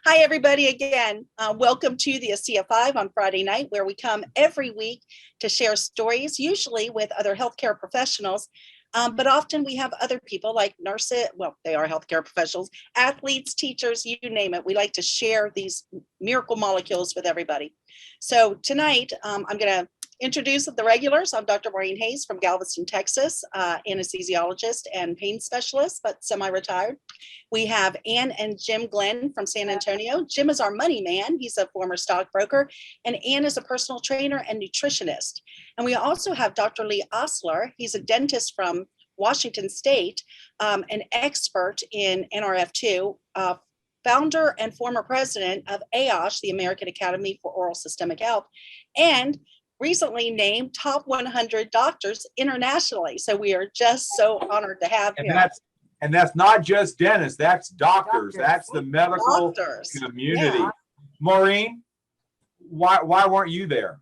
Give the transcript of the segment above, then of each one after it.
Hi, everybody, again. Welcome to the Asea 5 on Friday night, where we come every week to share stories, usually with other healthcare professionals. But often we have other people like nurses, well, they are healthcare professionals, athletes, teachers, you name it. We like to share these miracle molecules with everybody. So tonight, I'm going to introduce the regulars. I'm Dr. Maureen Hayes from Galveston, Texas, anesthesiologist and pain specialist, but semi-retired. We have Ann and Jim Glenn from San Antonio. Jim is our money man. He's a former stockbroker, and Ann is a personal trainer and nutritionist. And we also have Dr. Lee Osler. He's a dentist from Washington State, an expert in NRF2, founder and former president of AOSH, the American Academy for Oral Systemic Health, and recently named top 100 doctors internationally. So we are just so honored to have him. And that's not just dentists, that's doctors. That's the medical community. Yeah. Maureen, why weren't you there?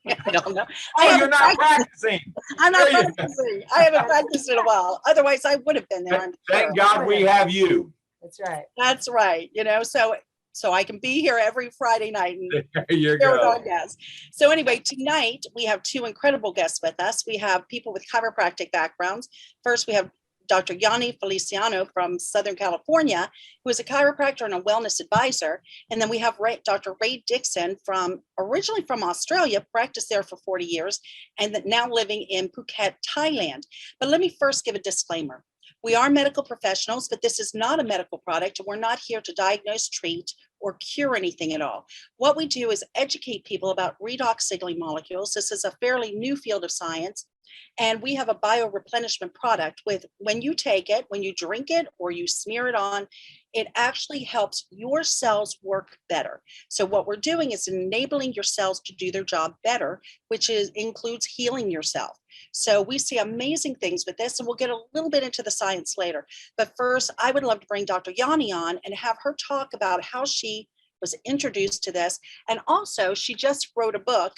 I don't know. You're not practicing. I'm not practicing. I haven't practiced in a while. Otherwise, I would have been there. Thank God we have you. That's right. That's right. You know, so I can be here every Friday night and there you go. So anyway, tonight we have two incredible guests with us. We have people with chiropractic backgrounds. First, we have Dr. Yani Feliciano from Southern California, who is a chiropractor and a wellness advisor. And then we have Dr. Ray Dixon originally from Australia, practiced there for 40 years, and now living in Phuket, Thailand. But let me first give a disclaimer. We are medical professionals, but this is not a medical product. We're not here to diagnose, treat, or cure anything at all. What we do is educate people about redox signaling molecules. This is a fairly new field of science. And we have a bioreplenishment product when you take it, when you drink it, or you smear it on, it actually helps your cells work better. So what we're doing is enabling your cells to do their job better, which includes healing yourself. So we see amazing things with this, and we'll get a little bit into the science later. But first, I would love to bring Dr. Yani on and have her talk about how she was introduced to this. And also, she just wrote a book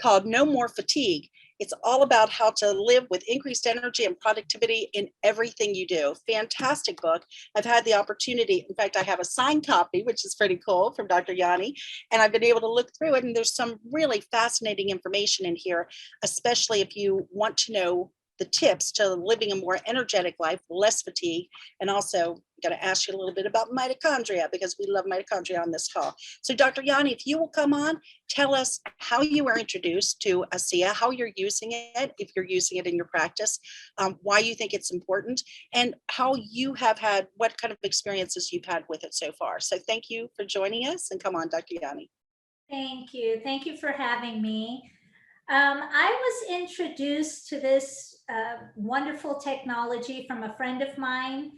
called No More Fatigue. It's all about how to live with increased energy and productivity in everything you do. Fantastic book. I've had the opportunity. In fact, I have a signed copy, which is pretty cool, from Dr. Yani, and I've been able to look through it. And there's some really fascinating information in here, especially if you want to know the tips to living a more energetic life, less fatigue, and also going to ask you a little bit about mitochondria, because we love mitochondria on this call. So Dr. Yani, if you will come on, tell us how you were introduced to Asea, how you're using it, if you're using it in your practice, why you think it's important, and how you have had, what kind of experiences you've had with it so far. So thank you for joining us, and come on, Dr. Yani. Thank you. Thank you for having me. I was introduced to this wonderful technology from a friend of mine,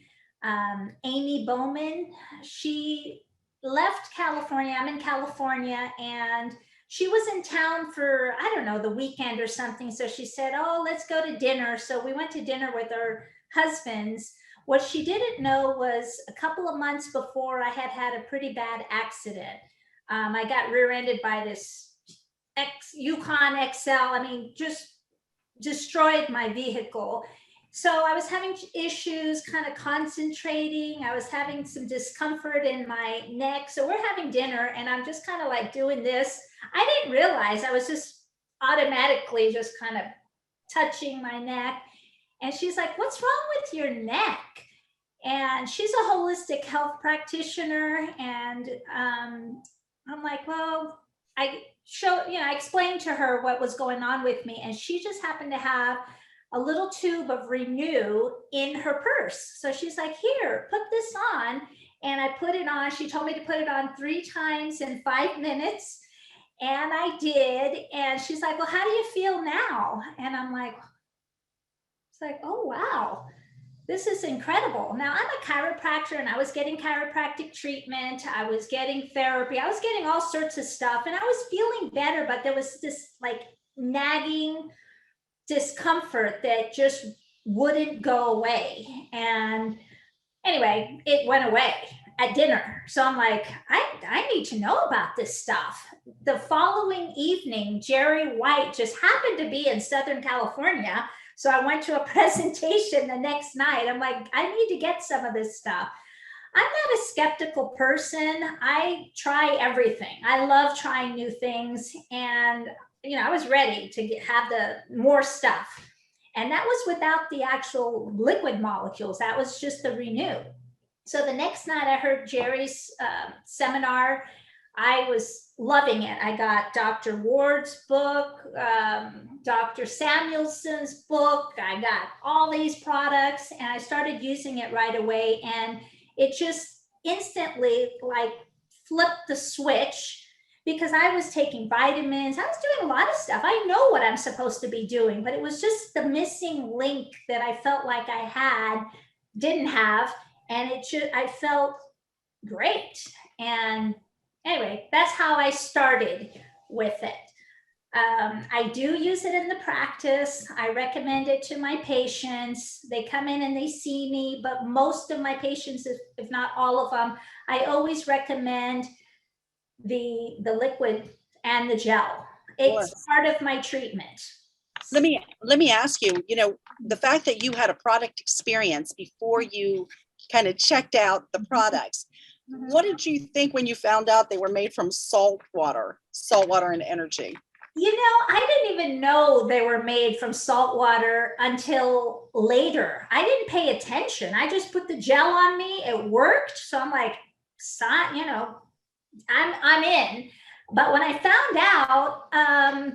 Amy Bowman. She left California. I'm in California, and she was in town for, I don't know, the weekend or something. So she said, oh, let's go to dinner. So we went to dinner with our husbands. What she didn't know was a couple of months before, I had had a pretty bad accident. I got rear-ended by this Yukon XL. I mean, just destroyed my vehicle. So I was having issues kind of concentrating. I was having some discomfort in my neck. So we're having dinner, and I'm just kind of like doing this. I didn't realize I was just automatically just kind of touching my neck. And she's like, what's wrong with your neck? And she's a holistic health practitioner. And I'm like, well, I explained to her what was going on with me, and she just happened to have a little tube of Renew in her purse. So she's like, here, put this on. And I put it on. She told me to put it on 3 times in 5 minutes. And I did. And she's like, well, how do you feel now? And I'm like, it's like, oh, wow. This is incredible. Now, I'm a chiropractor, and I was getting chiropractic treatment. I was getting therapy. I was getting all sorts of stuff, and I was feeling better, but there was this like nagging discomfort that just wouldn't go away. And anyway, it went away at dinner. So I'm like, I need to know about this stuff. The following evening, Jerry White just happened to be in Southern California. So I went to a presentation the next night. I'm like, I need to get some of this stuff. I'm not a skeptical person. I try everything. I love trying new things. And, I was ready to have the more stuff. And that was without the actual liquid molecules. That was just the Renew. So the next night I heard Jerry's seminar. I was loving it. I got Dr. Ward's book, Dr. Samuelson's book. I got all these products and I started using it right away. And it just instantly like flipped the switch, because I was taking vitamins. I was doing a lot of stuff. I know what I'm supposed to be doing, but it was just the missing link that I felt like I didn't have. And I felt great. And anyway, that's how I started with it. I do use it in the practice. I recommend it to my patients. They come in and they see me, but most of my patients, if not all of them, I always recommend the liquid and the gel. It's part of my treatment. Let me ask you, the fact that you had a product experience before you kind of checked out the products, what did you think when you found out they were made from salt water and energy? I didn't even know they were made from salt water until later. I didn't pay attention. I just put the gel on me. It worked. So I'm like, I'm in. But when I found out, I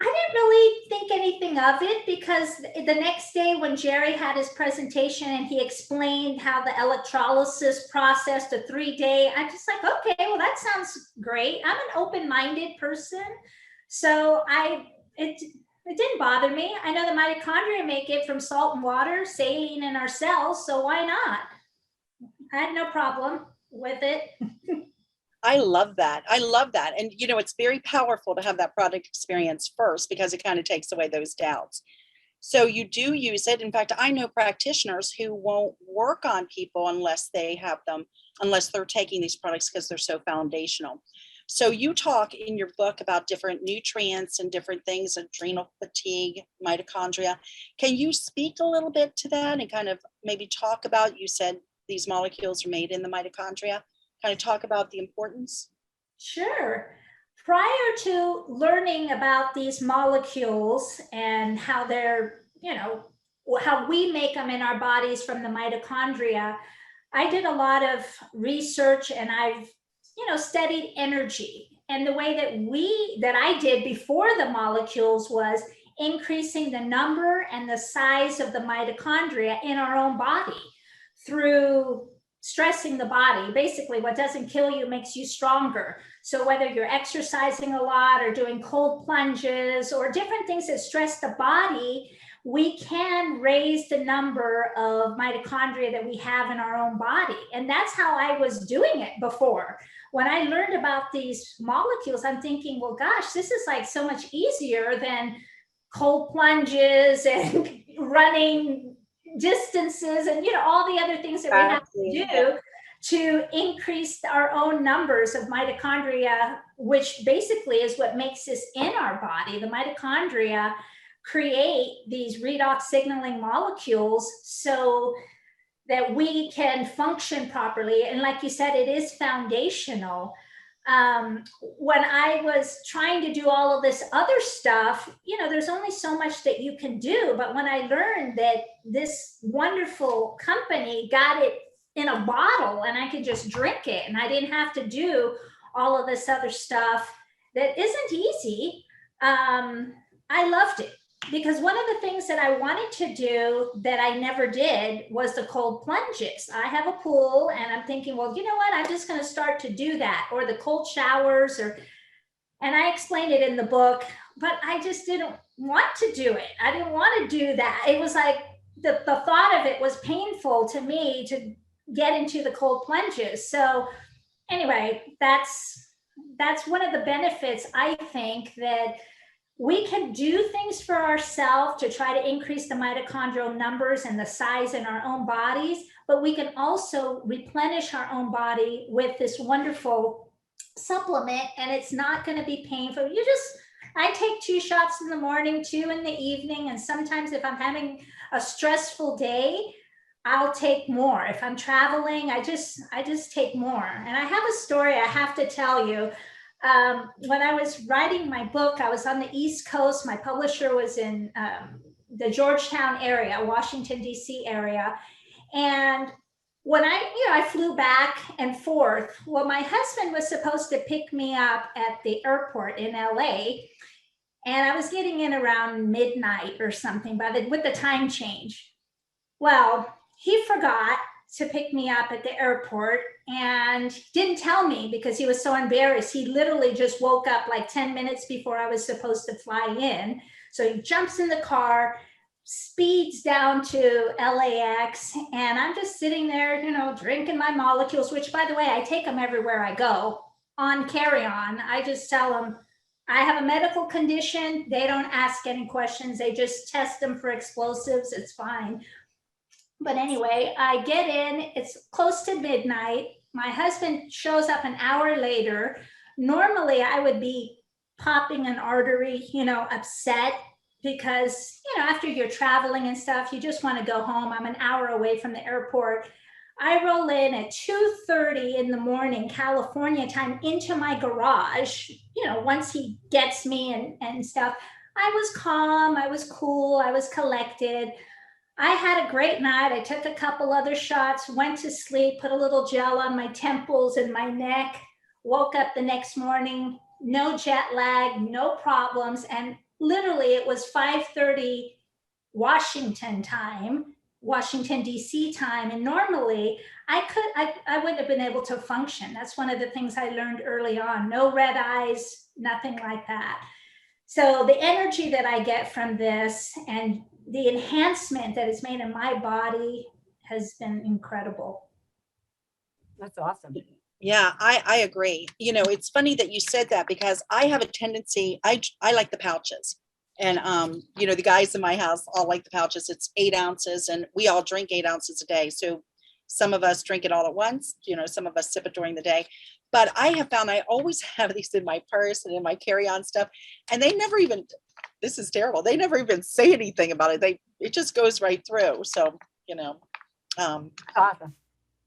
didn't really think anything of it, because the next day when Jerry had his presentation and he explained how the electrolysis process, the 3-day, I'm just like, okay, well, that sounds great. I'm an open-minded person. So it didn't bother me. I know the mitochondria make it from salt and water, saline in our cells. So why not? I had no problem with it. I love that. And, it's very powerful to have that product experience first, because it kind of takes away those doubts. So you do use it. In fact, I know practitioners who won't work on people unless they're taking these products, because they're so foundational. So you talk in your book about different nutrients and different things, adrenal fatigue, mitochondria. Can you speak a little bit to that and kind of maybe talk about, you said these molecules are made in the mitochondria, kind of talk about the importance? Sure. Prior to learning about these molecules and how they're, how we make them in our bodies from the mitochondria, I did a lot of research, and I've studied energy. And the way that I did before the molecules was increasing the number and the size of the mitochondria in our own body through stressing the body. Basically, what doesn't kill you makes you stronger. So whether you're exercising a lot or doing cold plunges or different things that stress the body, we can raise the number of mitochondria that we have in our own body. And that's how I was doing it before. When I learned about these molecules, I'm thinking, well, gosh, this is like so much easier than cold plunges and running distances and, all the other things that we have to do to increase our own numbers of mitochondria, which basically is what makes us in our body. The mitochondria create these redox signaling molecules so that we can function properly. And like you said, it is foundational. When I was trying to do all of this other stuff, there's only so much that you can do. But when I learned that this wonderful company got it in a bottle and I could just drink it and I didn't have to do all of this other stuff that isn't easy, I loved it. Because one of the things that I wanted to do that I never did was the cold plunges. I have a pool and I'm thinking, well, you know what? I'm just going to start to do that, or the cold showers, and I explained it in the book, but I just didn't want to do it. I didn't want to do that. It was like the thought of it was painful to me to get into the cold plunges. So anyway, that's one of the benefits, I think, that we can do things for ourselves to try to increase the mitochondrial numbers and the size in our own bodies, but we can also replenish our own body with this wonderful supplement, and it's not going to be painful. I take 2 shots in the morning, 2 in the evening, and sometimes if I'm having a stressful day, I'll take more. If I'm traveling, I just take more. And I have a story I have to tell you. When I was writing my book, I was on the East Coast. My publisher was in the Georgetown area, Washington, D.C. area. And when I flew back and forth, well, my husband was supposed to pick me up at the airport in LA. And I was getting in around midnight or something with the time change. Well, he forgot to pick me up at the airport and didn't tell me because he was so embarrassed. He literally just woke up like 10 minutes before I was supposed to fly in. So he jumps in the car, speeds down to LAX, and I'm just sitting there, drinking my molecules, which, by the way, I take them everywhere I go on carry-on. I just tell them, I have a medical condition. They don't ask any questions. They just test them for explosives. It's fine. But anyway, I get in, it's close to midnight. My husband shows up an hour later. Normally I would be popping an artery, upset because, after you're traveling and stuff, you just want to go home. I'm an hour away from the airport. I roll in at 2:30 in the morning, California time, into my garage, once he gets me and stuff. I was calm, I was cool, I was collected. I had a great night. I took a couple other shots, went to sleep, put a little gel on my temples and my neck, woke up the next morning, no jet lag, no problems. And literally it was 5:30 Washington time, Washington, D.C. time. And normally I wouldn't have been able to function. That's one of the things I learned early on. No red eyes, nothing like that. So the energy that I get from this and the enhancement that is made in my body has been incredible. That's awesome. Yeah, I agree. It's funny that you said that because I have a tendency, I like the pouches. And, the guys in my house all like the pouches. It's 8 ounces and we all drink 8 ounces a day. So some of us drink it all at once, some of us sip it during the day. But I have found I always have these in my purse and in my carry-on stuff. And they never even, this is terrible. They never even say anything about it. It just goes right through. So, Awesome.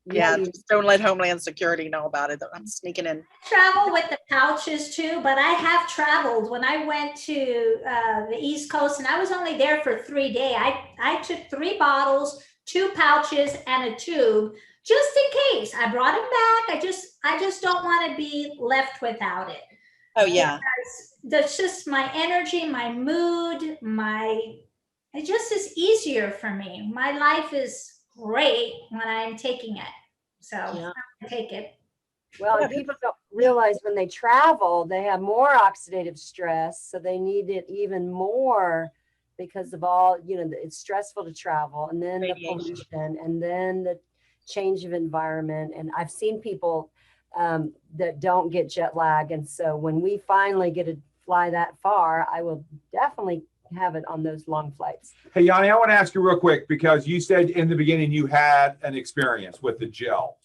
yeah, just don't let Homeland Security know about it. I'm sneaking in. Travel with the pouches too, but I have traveled. When I went to the East Coast and I was only there for 3 days, I took 3 bottles, 2 pouches and a tube just in case. I brought them back. I just don't want to be left without it. Oh yeah. Because that's just my energy, my mood, it just is easier for me. My life is great when I'm taking it. So Yeah. I take it. Well, and people don't realize when they travel, they have more oxidative stress. So they need it even more because of all, it's stressful to travel, and then the pollution, and then the change of environment. And I've seen people that don't get jet lag. And so when we finally get to fly that far, I will definitely have it on those long flights. Hey, Yanni, I want to ask you real quick, because you said in the beginning you had an experience with the gel.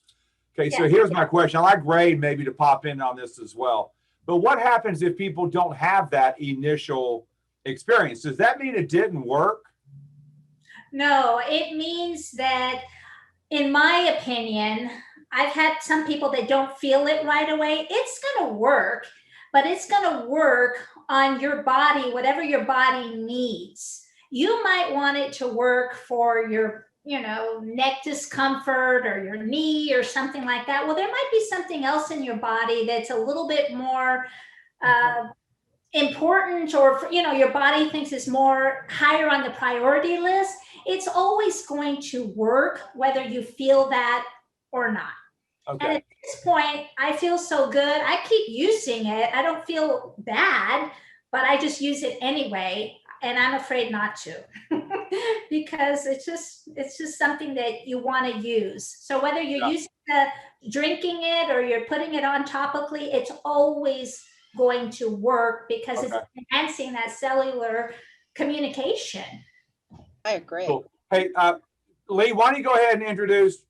Okay, so here's my question. I'd like Ray maybe to pop in on this as well. But what happens if people don't have that initial experience? Does that mean it didn't work? No, it means that, in my opinion, I've had some people that don't feel it right away. It's going to work, but it's going to work on your body, whatever your body needs. You might want it to work for your, neck discomfort or your knee or something like that. Well, there might be something else in your body that's a little bit more important, or, your body thinks is more higher on the priority list. It's always going to work whether you feel that or not. Okay. And at this point, I feel so good. I keep using it. I don't feel bad, but I just use it anyway. And I'm afraid not to because it's just something that you want to use. So whether you're using drinking it or you're putting it on topically, it's always going to work because it's enhancing that cellular communication. I agree. Cool. Hey, Lee, why don't you go ahead and introduce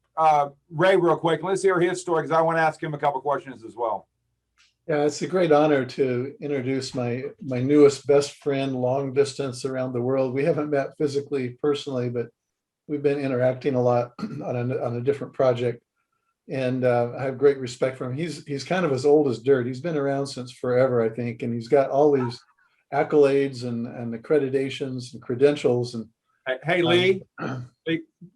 Ray real quick. Let's hear his story because I want to ask him a couple questions as well. Yeah, it's a great honor to introduce my newest best friend, long distance around the world. We haven't met physically, personally, but we've been interacting a lot on a different project, and I have great respect for him. He's kind of as old as dirt. He's been around since forever, I think, and he's got all these accolades and accreditations and credentials. And Hey, Lee,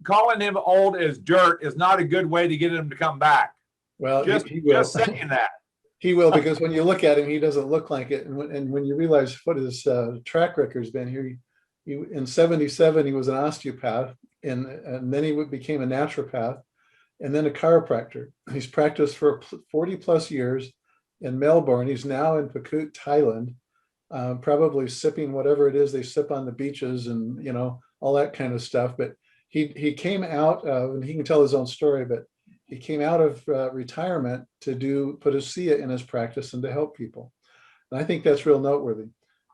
calling him old as dirt is not a good way to get him to come back. well, Just, he will. just saying that. He will, because when you look at him, he doesn't look like it. And when you realize what his track record's been here, he in 77, he was an osteopath, and then he became a naturopath, and then a chiropractor. He's practiced for 40 plus years in Melbourne. He's now in Phuket, Thailand, probably sipping whatever it is they sip on the beaches and, you know, all that kind of stuff. But he came out, and he can tell his own story, but he came out of retirement to put Asea in his practice and to help people. And I think that's real noteworthy.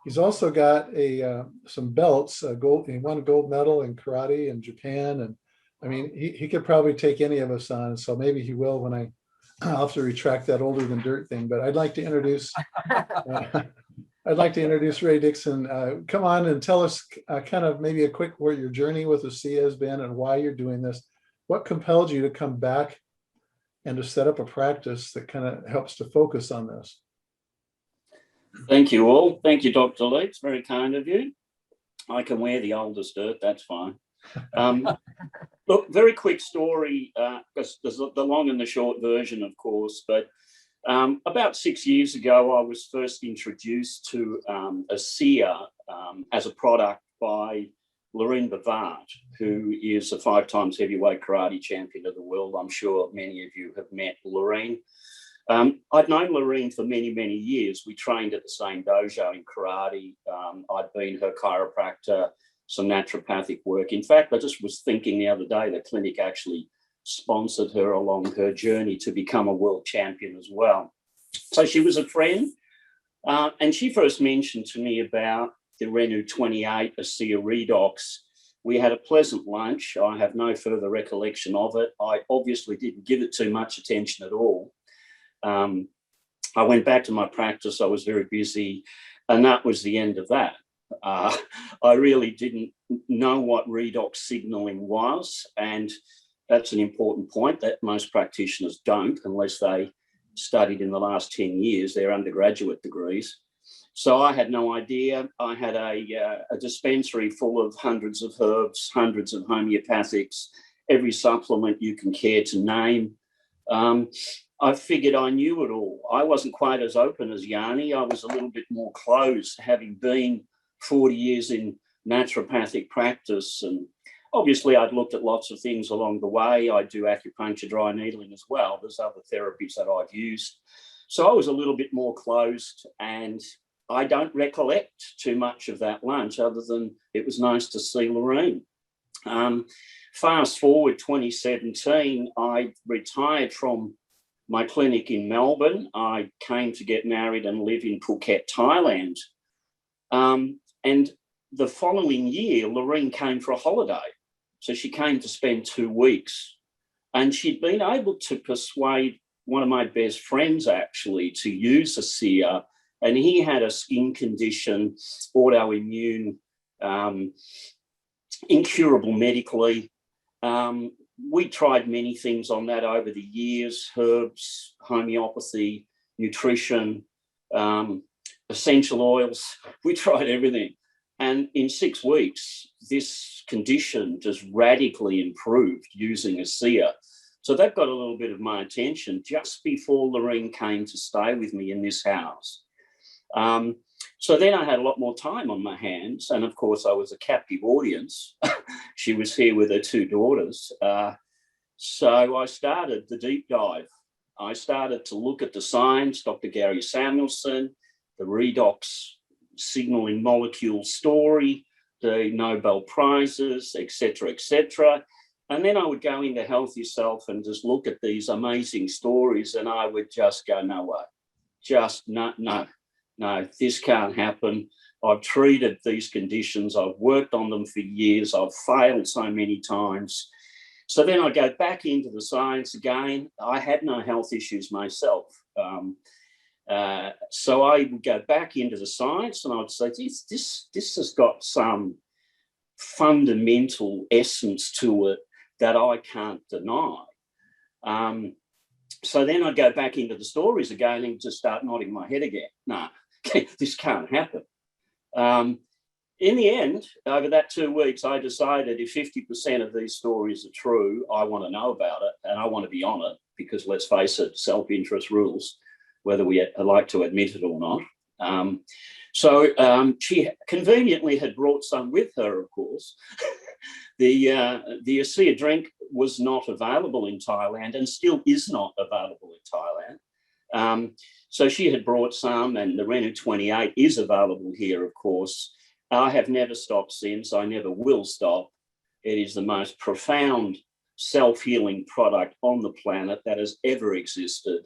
He's also got some belts, gold. He won a gold medal in karate in Japan. And I mean, he could probably take any of us on. So maybe he will when I'll have to retract that older than dirt thing. But I'd like to introduce Ray Dixon. Come on and tell us kind of maybe a quick where your journey with Asea has been and why you're doing this. What compelled you to come back and to set up a practice that kind of helps to focus on this? Thank you all. Thank you, Dr. Lee. It's very kind of you. I can wear the oldest dirt, that's fine. Look, very quick story, because there's the long and the short version, of course, but about 6 years ago, I was first introduced to Asea as a product by Lorraine Bavard, who is a 5 times heavyweight karate champion of the world. I'm sure many of you have met Lorraine. I'd known Lorraine for many, many years. We trained at the same dojo in karate. I'd been her chiropractor, some naturopathic work. In fact, I just was thinking the other day, the clinic actually sponsored her along her journey to become a world champion as well. So she was a friend. And she first mentioned to me about the Renu 28 Asea Redox. We had a pleasant lunch. I have no further recollection of it. I obviously didn't give it too much attention at all. I went back to my practice. I was very busy, and that was the end of that. I really didn't know what redox signaling was, and that's an important point that most practitioners don't unless they studied in the last 10 years, their undergraduate degrees. So I had no idea. I had a dispensary full of hundreds of herbs, hundreds of homeopathics, every supplement you can care to name. I figured I knew it all. I wasn't quite as open as Yani. I was a little bit more closed, having been 40 years in naturopathic practice. And obviously I'd looked at lots of things along the way. I do acupuncture, dry needling as well. There's other therapies that I've used. So I was a little bit more closed, and I don't recollect too much of that lunch other than it was nice to see Lorraine. Fast forward 2017, I retired from my clinic in Melbourne. I came to get married and live in Phuket, Thailand. And the following year, Lorraine came for a holiday. So she came to spend 2 weeks. And she'd been able to persuade one of my best friends, actually, to use Asea. And he had a skin condition, autoimmune, incurable medically. We tried many things on that over the years: herbs, homeopathy, nutrition, essential oils. We tried everything. And in 6 weeks, this condition just radically improved using Asea. So that got a little bit of my attention just before Lorraine came to stay with me in this house. So then I had a lot more time on my hands. And of course, I was a captive audience. She was here with her 2 daughters. So I started the deep dive. I started to look at the science, Dr. Gary Samuelson, the redox signaling molecule story, the Nobel Prizes, etc., etc. And then I would go into Health Yourself and just look at these amazing stories, and I would just go, no way, just no, this can't happen. I've treated these conditions. I've worked on them for years. I've failed so many times. So then I go back into the science again. I had no health issues myself. So I would go back into the science, and I'd say, this has got some fundamental essence to it that I can't deny. So then I go back into the stories again and just start nodding my head again. No, this can't happen. In the end, over that 2 weeks, I decided if 50% of these stories are true, I want to know about it and I want to be on it, because let's face it, self-interest rules, whether we like to admit it or not. So she conveniently had brought some with her, of course. The Asea drink was not available in Thailand and still is not available in Thailand. So she had brought some, and the Renu 28 is available here, of course. I have never stopped since. I never will stop. It is the most profound self-healing product on the planet that has ever existed.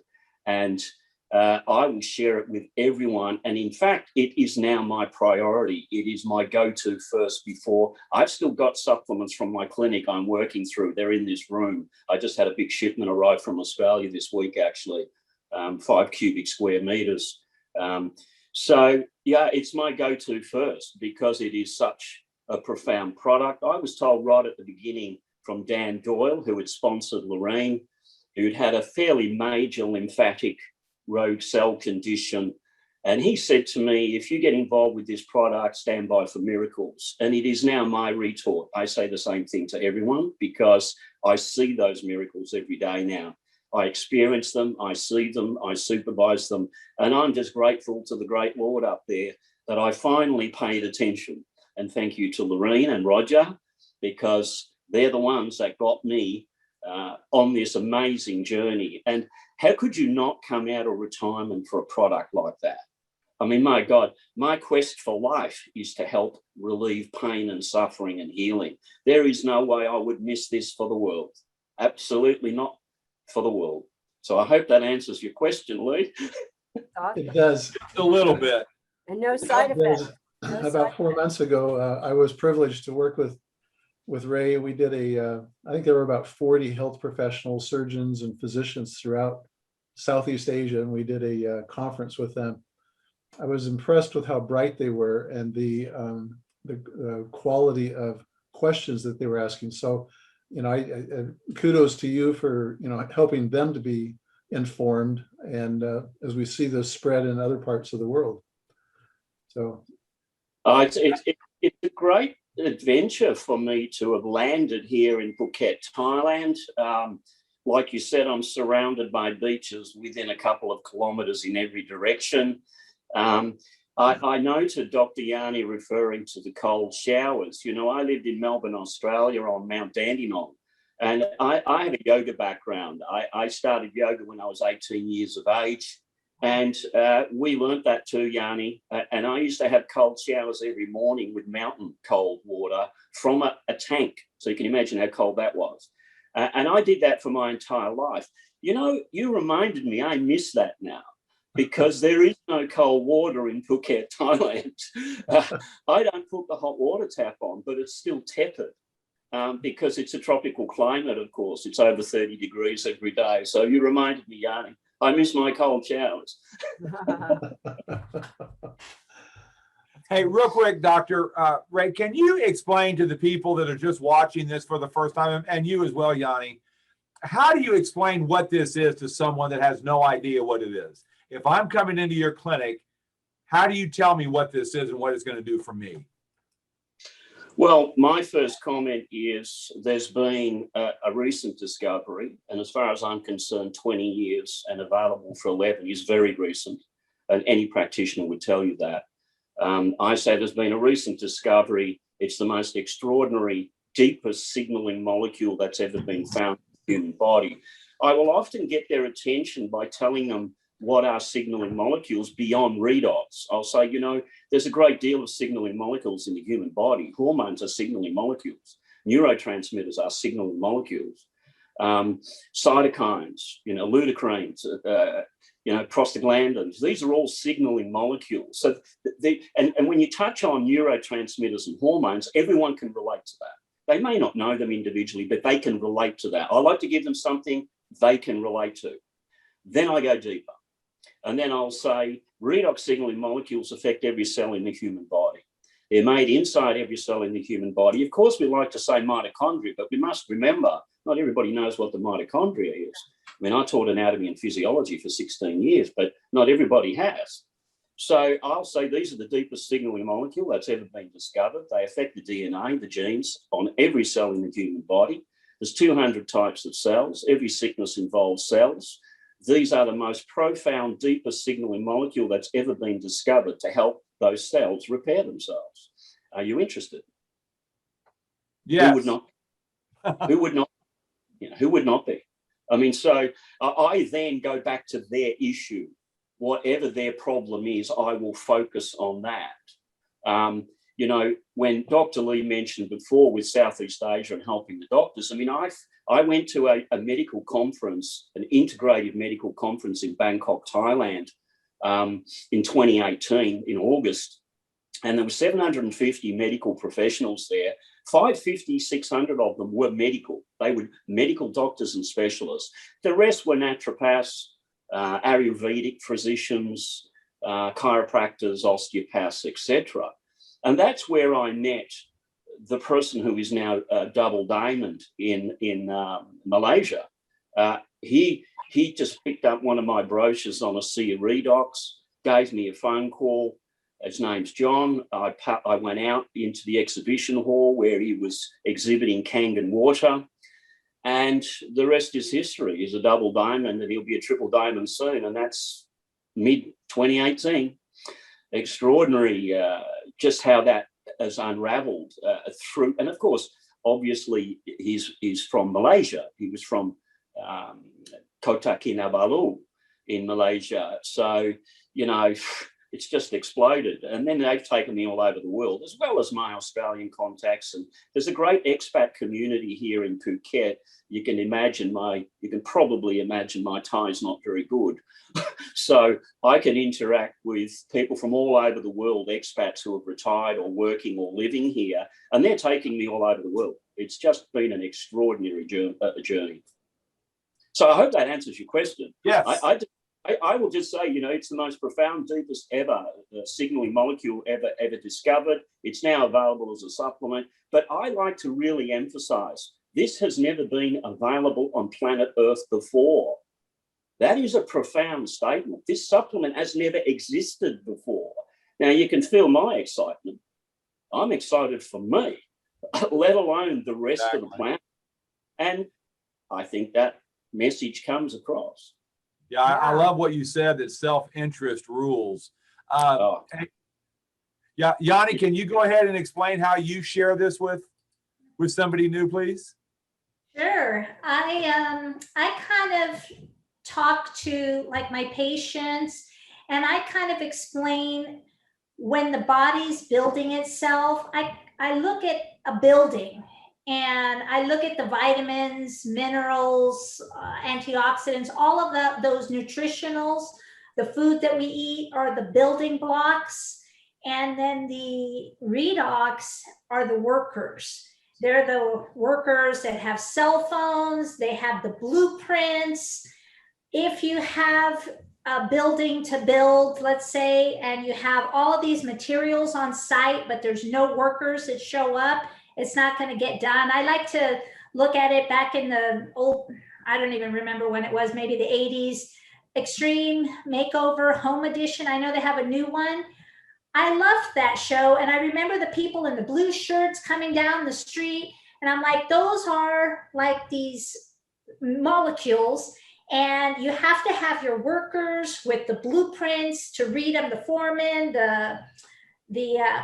And I will share it with everyone. And in fact, it is now my priority. It is my go-to first before. I've still got supplements from my clinic I'm working through. They're in this room. I just had a big shipment arrive from Australia this week, actually, 5 cubic square meters. So yeah, it's my go-to first because it is such a profound product. I was told right at the beginning from Dan Doyle, who had sponsored Lorraine, who'd had a fairly major lymphatic rogue cell condition. And he said to me, if you get involved with this product, stand by for miracles. And it is now my retort. I say the same thing to everyone because I see those miracles every day now. I experience them, I see them, I supervise them. And I'm just grateful to the great Lord up there that I finally paid attention. And thank you to Lorraine and Roger, because they're the ones that got me on this amazing journey. And how could you not come out of retirement for a product like that? I mean, my God, my quest for life is to help relieve pain and suffering and healing. There is no way I would miss this for the world. Absolutely not for the world. So I hope that answers your question, Lee. It does. Just a little bit. And no side effects. No About side 4 months ago, I was privileged to work with Ray. We did I think there were about 40 health professionals, surgeons, and physicians throughout Southeast Asia, and we did a conference with them. I was impressed with how bright they were and the quality of questions that they were asking. So, you know, I kudos to you for, you know, helping them to be informed, and as we see this spread in other parts of the world. So it's a great adventure for me to have landed here in Phuket, Thailand. Like you said, I'm surrounded by beaches within a couple of kilometers in every direction. I noted Dr. Yani referring to the cold showers. You know, I lived in Melbourne, Australia on Mount Dandenong, and I have a yoga background. I started yoga when I was 18 years of age, and we learnt that too, Yani. And I used to have cold showers every morning with mountain cold water from a tank. So you can imagine how cold that was. And I did that for my entire life. You know, you reminded me, I miss that now, because there is no cold water in Phuket, Thailand. I don't put the hot water tap on, but it's still tepid because it's a tropical climate, of course. It's over 30 degrees every day. So you reminded me, Yani, I miss my cold showers. Hey, real quick, Dr. Ray, can you explain to the people that are just watching this for the first time, and you as well, Yani, how do you explain what this is to someone that has no idea what it is? If I'm coming into your clinic, how do you tell me what this is and what it's going to do for me? Well, my first comment is there's been a recent discovery, and as far as I'm concerned, 20 years and available for 11 is very recent, and any practitioner would tell you that. I say there's been a recent discovery. It's the most extraordinary, deepest signaling molecule that's ever been found in the human body. I will often get their attention by telling them what are signaling molecules beyond redox. I'll say, you know, there's a great deal of signaling molecules in the human body. Hormones are signaling molecules. Neurotransmitters are signaling molecules. Cytokines, you know, luteins, you know, prostaglandins, these are all signaling molecules. So and when you touch on neurotransmitters and hormones, everyone can relate to that. They may not know them individually, but they can relate to that. I like to give them something they can relate to. Then I go deeper. And then I'll say redox signaling molecules affect every cell in the human body. They're made inside every cell in the human body. Of course, we like to say mitochondria, but we must remember, not everybody knows what the mitochondria is. I mean, I taught anatomy and physiology for 16 years, but not everybody has. So I'll say these are the deepest signaling molecule that's ever been discovered. They affect the DNA, the genes on every cell in the human body. There's 200 types of cells. Every sickness involves cells. These are the most profound, deepest signaling molecule that's ever been discovered to help those cells repair themselves. Are you interested? Yes. Who would not? Who would not? Who would not be? I mean, so I then go back to their issue. Whatever their problem is, I will focus on that. When Dr. Lee mentioned before with Southeast Asia and helping the doctors, I mean, I went to a medical conference, an integrative medical conference in Bangkok, Thailand, in 2018, in August, and there were 750 medical professionals there. 550, 600 of them were medical. They were medical doctors and specialists. The rest were naturopaths, Ayurvedic physicians, chiropractors, osteopaths, etc. And that's where I met the person who is now Double Diamond in Malaysia. He just picked up one of my brochures on Asea Redox, gave me a phone call. His name's John. I went out into the exhibition hall where he was exhibiting Kangen water. And the rest is history. He's a double diamond and he'll be a triple diamond soon. And that's mid-2018. Extraordinary just how that has unraveled through. And of course, obviously, he's from Malaysia. He was from Kota Kinabalu in Malaysia. So, it's just exploded. And then they've taken me all over the world, as well as my Australian contacts. And there's a great expat community here in Phuket. You can probably imagine my Thai's not very good. So I can interact with people from all over the world, expats who have retired or working or living here, and they're taking me all over the world. It's just been an extraordinary journey. So I hope that answers your question. Yes. I will just say, it's the most profound, deepest ever signaling molecule ever discovered. It's now available as a supplement. But I like to really emphasize, this has never been available on planet Earth before. That is a profound statement. This supplement has never existed before. Now, you can feel my excitement. I'm excited for me, let alone the rest of the planet. And I think that message comes across. Yeah, I love what you said, that self-interest rules. Yeah, Yanni, can you go ahead and explain how you share this with somebody new, please? Sure. I kind of talk to my patients, and I kind of explain when the body's building itself. I look at a building, and I look at the vitamins, minerals, antioxidants, all of those nutritionals. The food that we eat are the building blocks, and then the redox are the workers. They're the workers that have cell phones. They have the blueprints. If you have a building to build, let's say, and you have all of these materials on site, but there's no workers that show up, it's not going to get done. I like to look at it back in the old, I don't even remember when it was, maybe the 80s, Extreme Makeover Home Edition. I know they have a new one. I loved that show. And I remember the people in the blue shirts coming down the street. And I'm like, those are like these molecules. And you have to have your workers with the blueprints to read them, the foreman, the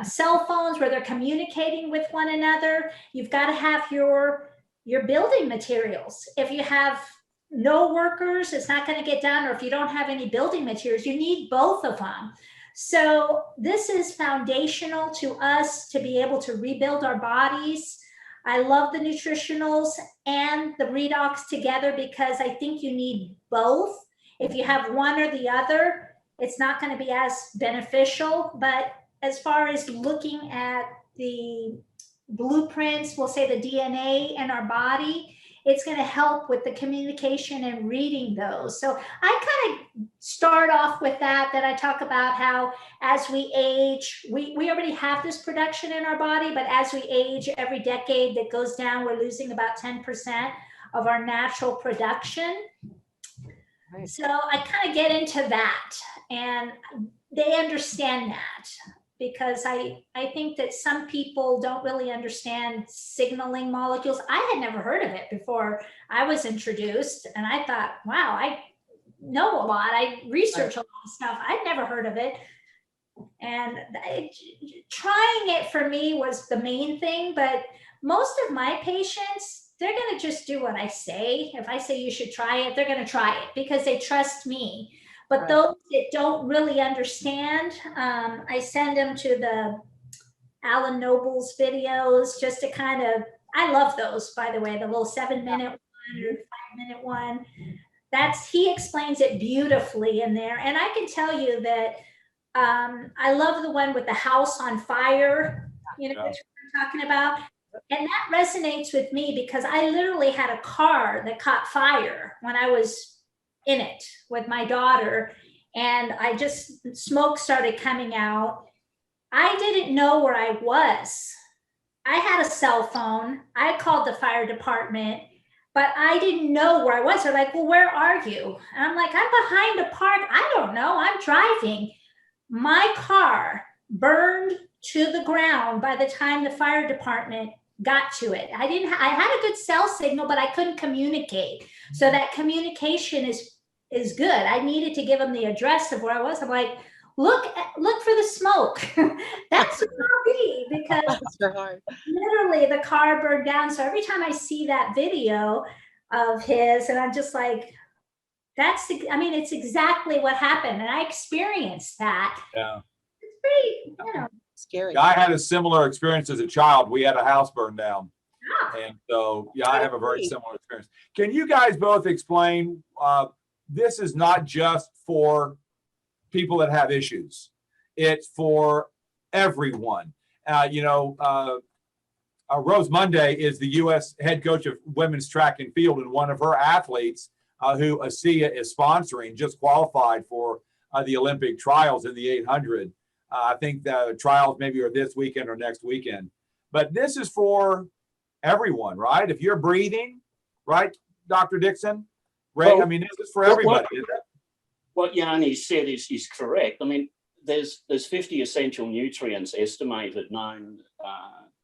cell phones where they're communicating with one another. You've got to have your building materials. If you have no workers, it's not going to get done. Or if you don't have any building materials, you need both of them. So this is foundational to us to be able to rebuild our bodies. I love the nutritionals and the redox together because I think you need both. If you have one or the other, it's not going to be as beneficial. But as far as looking at the blueprints, we'll say the DNA in our body, it's going to help with the communication and reading those. So I kind of start off with that. Then I talk about how as we age, we already have this production in our body, but as we age, every decade that goes down, we're losing about 10% of our natural production. Right. So I kind of get into that, and they understand that, because I think that some people don't really understand signaling molecules. I had never heard of it before I was introduced, and I thought, wow, I know a lot. I research a lot of stuff. I'd never heard of it. And trying it for me was the main thing, but most of my patients, they're going to just do what I say. If I say you should try it, they're going to try it because they trust me. But Right. those that don't really understand, I send them to the Alan Noble's videos just to kind of, I love those, by the way, the little 7-minute one or 5-minute one. He explains it beautifully in there. And I can tell you that I love the one with the house on fire, which we're talking about. And that resonates with me because I literally had a car that caught fire when I was in it with my daughter, and smoke started coming out. I didn't know where I was. I had a cell phone. I called the fire department, but I didn't know where I was. They're like, well, where are you? And I'm like, I'm behind a park. I don't know. I'm driving. My car burned to the ground by the time the fire department got to it. I had a good cell signal, but I couldn't communicate. So that communication is good. I needed to give them the address of where I was. I'm like, look for the smoke. That's what I'll be, because literally the car burned down. So every time I see that video of his, and I'm just like, it's exactly what happened. And I experienced that. Yeah. It's pretty, Scary. I had a similar experience as a child. We had a house burned down. And so, I have a very similar experience. Can you guys both explain, this is not just for people that have issues. It's for everyone. Rose Monday is the U.S. head coach of women's track and field, and one of her athletes who Asea is sponsoring just qualified for the Olympic trials in the 800. I think the trials maybe are this weekend or next weekend. But this is for everyone, right? If you're breathing, right, Dr. Dixon? Right? Well, this is for everybody, isn't it? What Yani said is correct. There's 50 essential nutrients estimated known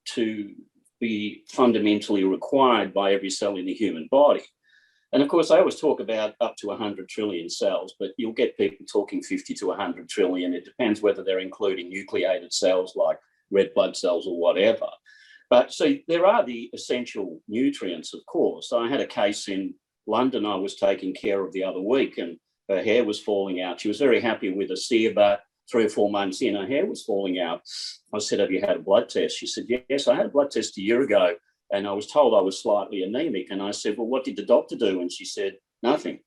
to be fundamentally required by every cell in the human body. And of course, I always talk about up to 100 trillion cells, but you'll get people talking 50 to 100 trillion. It depends whether they're including nucleated cells like red blood cells or whatever. But so there are the essential nutrients, of course. I had a case in London I was taking care of the other week, and her hair was falling out. She was very happy with Asea, but 3 or 4 months in, her hair was falling out. I said, have you had a blood test? She said, yes, I had a blood test a year ago, and I was told I was slightly anemic. And I said, well, what did the doctor do? And she said, nothing.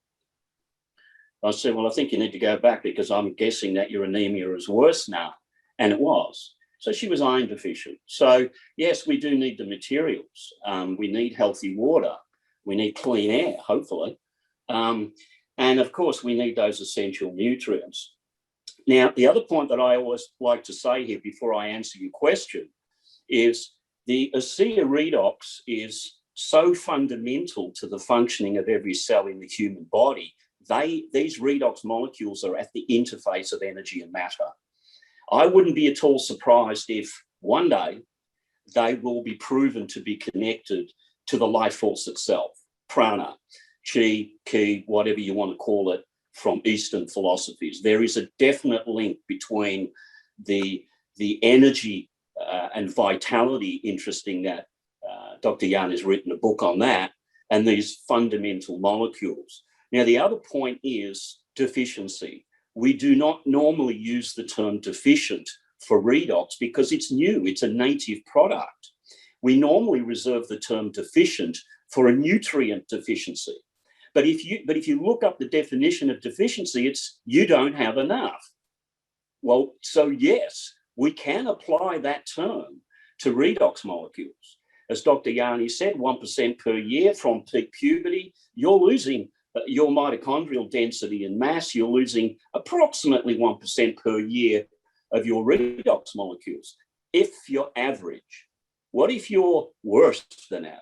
I said, well, I think you need to go back because I'm guessing that your anemia is worse now. And it was. So she was iron deficient. So yes, we do need the materials. We need healthy water. We need clean air, hopefully. And of course, we need those essential nutrients. Now, the other point that I always like to say here before I answer your question is the Asea Redox is so fundamental to the functioning of every cell in the human body. These redox molecules are at the interface of energy and matter. I wouldn't be at all surprised if one day they will be proven to be connected to the life force itself, prana, chi, ki, whatever you want to call it, from Eastern philosophies. There is a definite link between the energy and vitality, interesting that Dr. Yan has written a book on that, and these fundamental molecules. Now, the other point is deficiency. We do not normally use the term deficient for redox because it's new, it's a native product. We normally reserve the term deficient for a nutrient deficiency. But if you look up the definition of deficiency, it's you don't have enough. Well, so yes, we can apply that term to redox molecules. as Dr. Yani said, 1% per year from peak puberty, you're losing your mitochondrial density and mass. You're losing approximately 1% per year of your redox molecules. If you're average, what if you're worse than average?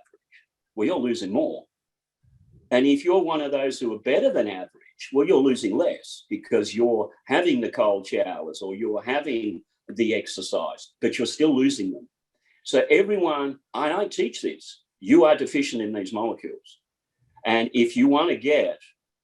Well, you're losing more. And if you're one of those who are better than average, well, you're losing less because you're having the cold showers or you're having the exercise, but you're still losing them. So everyone, I teach this, you are deficient in these molecules. And if you want to get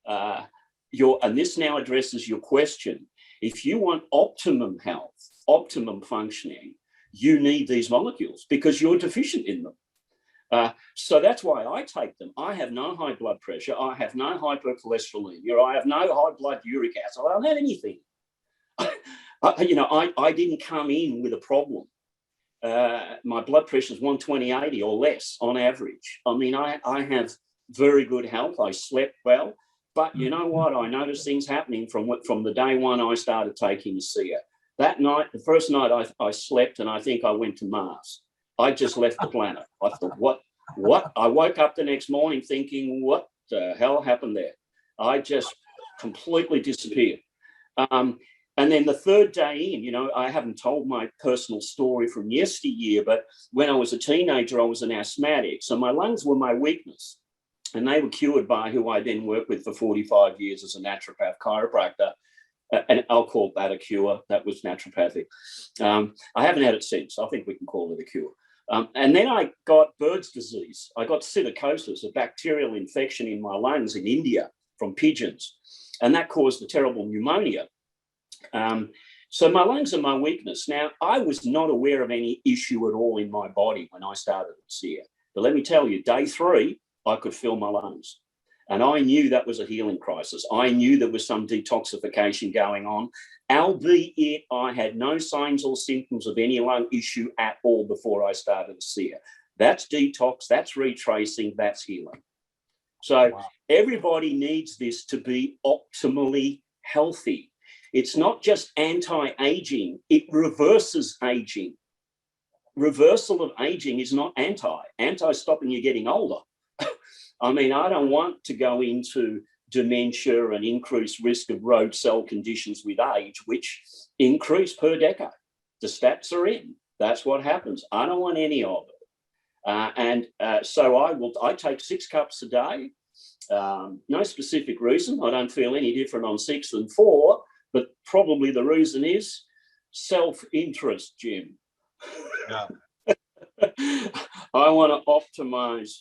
and this now addresses your question, if you want optimum health, optimum functioning, you need these molecules because you're deficient in them. So that's why I take them. I have no high blood pressure. I have no hypercholesterolemia. I have no high blood uric acid. I don't have anything. I didn't come in with a problem. My blood pressure is 120/80 or less on average. I mean, I have very good health. I slept well. But you know what? I noticed things happening from the day one I started taking Asea. That night, the first night I slept and I think I went to Mars. I just left the planet. I thought, what? I woke up the next morning thinking, what the hell happened there? I just completely disappeared. And then the third day in, I haven't told my personal story from yesteryear, but when I was a teenager, I was an asthmatic. So my lungs were my weakness. And they were cured by who I then worked with for 45 years as a naturopath chiropractor. And I'll call that a cure. That was naturopathic. I haven't had it since. I think we can call it a cure. And then I got Bird's disease. I got psittacosis, a bacterial infection in my lungs in India from pigeons. And that caused a terrible pneumonia. So my lungs are my weakness. Now, I was not aware of any issue at all in my body when I started Asea. But let me tell you, day 3, I could feel my lungs. And I knew that was a healing crisis. I knew there was some detoxification going on, albeit I had no signs or symptoms of any lung issue at all before I started Asea. That's detox, that's retracing, that's healing. So everybody needs this to be optimally healthy. It's not just anti-aging, it reverses aging. Reversal of aging is not anti. Anti is stopping you getting older. I mean, I don't want to go into dementia and increased risk of road cell conditions with age, which increase per decade. The stats are in. That's what happens. I don't want any of it. So I take 6 cups a day. No specific reason. I don't feel any different on 6 than 4, but probably the reason is self-interest, Jim. Yeah. I want to optimize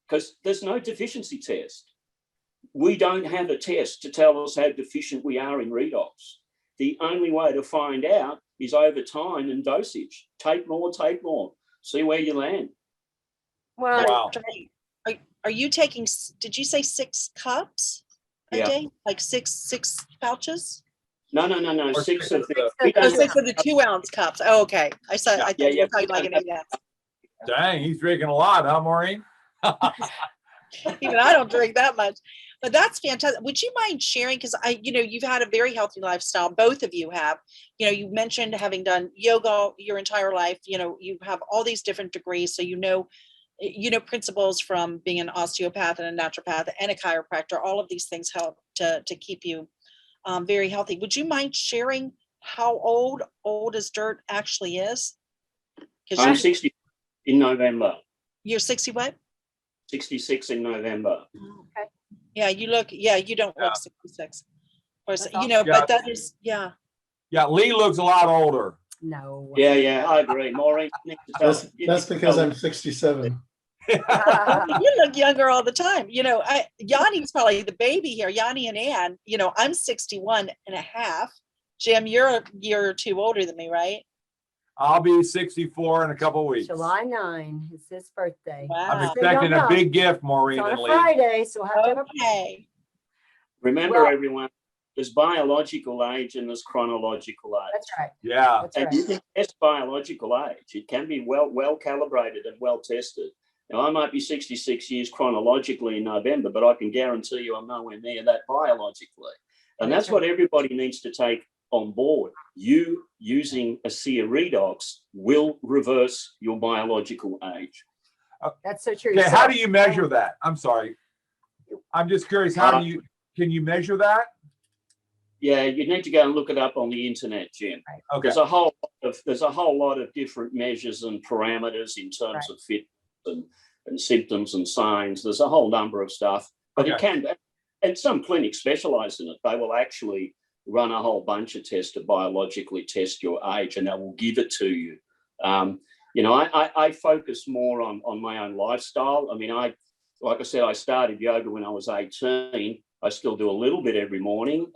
because there's no deficiency test. We don't have a test to tell us how deficient we are in redox. The only way to find out is over time and dosage. Take more, see where you land. Well, Wow. Are you taking, did you say 6 cups a day? Like six pouches? No. Or 6 of the. Oh, 6 of the 2-ounce cups. Oh, okay. I thought you were talking like an 8-ounce. Dang, he's drinking a lot, huh, Maureen? Even I don't drink that much, but that's fantastic. Would you mind sharing? Because you've had a very healthy lifestyle. Both of you have. You mentioned having done yoga your entire life. You have all these different degrees, so principles from being an osteopath and a naturopath and a chiropractor. All of these things help to keep you very healthy. Would you mind sharing how old as dirt actually is? I'm 60 in November. You're 60 what? 66 in November. okay. Yeah, you don't look 66. Or, That's but that is, Yeah, Lee looks a lot older. No. Yeah, I agree. Maureen, That's because I'm 67. you look younger all the time. Yanni's probably the baby here. Yanni and Ann, I'm 61 and a half. Jim, you're a year or 2 older than me, right? I'll be 64 in a couple of weeks. July 9 is his birthday. Wow. I'm expecting a big gift, Maureen It's on and a Lee. Friday, so we'll have to have a Okay. Remember, Well- everyone, there's biological age and there's chronological age. That's right. Yeah. That's And right. you can test biological age. It can be well calibrated and well tested. Now, I might be 66 years chronologically in November, but I can guarantee you I'm nowhere near that biologically. And that's what everybody needs to take on board. You using Asea Redox will reverse your biological age. That's so true. Okay, So- how do you measure that? I'm sorry. I'm just curious, can you measure that? Yeah, you need to go and look it up on the internet, Jim. Okay. There's a whole lot of different measures and parameters in terms of fitness and symptoms and signs. There's a whole number of stuff, but it can, and some clinics specialize in it. They will actually run a whole bunch of tests to biologically test your age, and they will give it to you. You know, I focus more on my own lifestyle. I mean, like I said, I started yoga when I was 18. I still do a little bit every morning,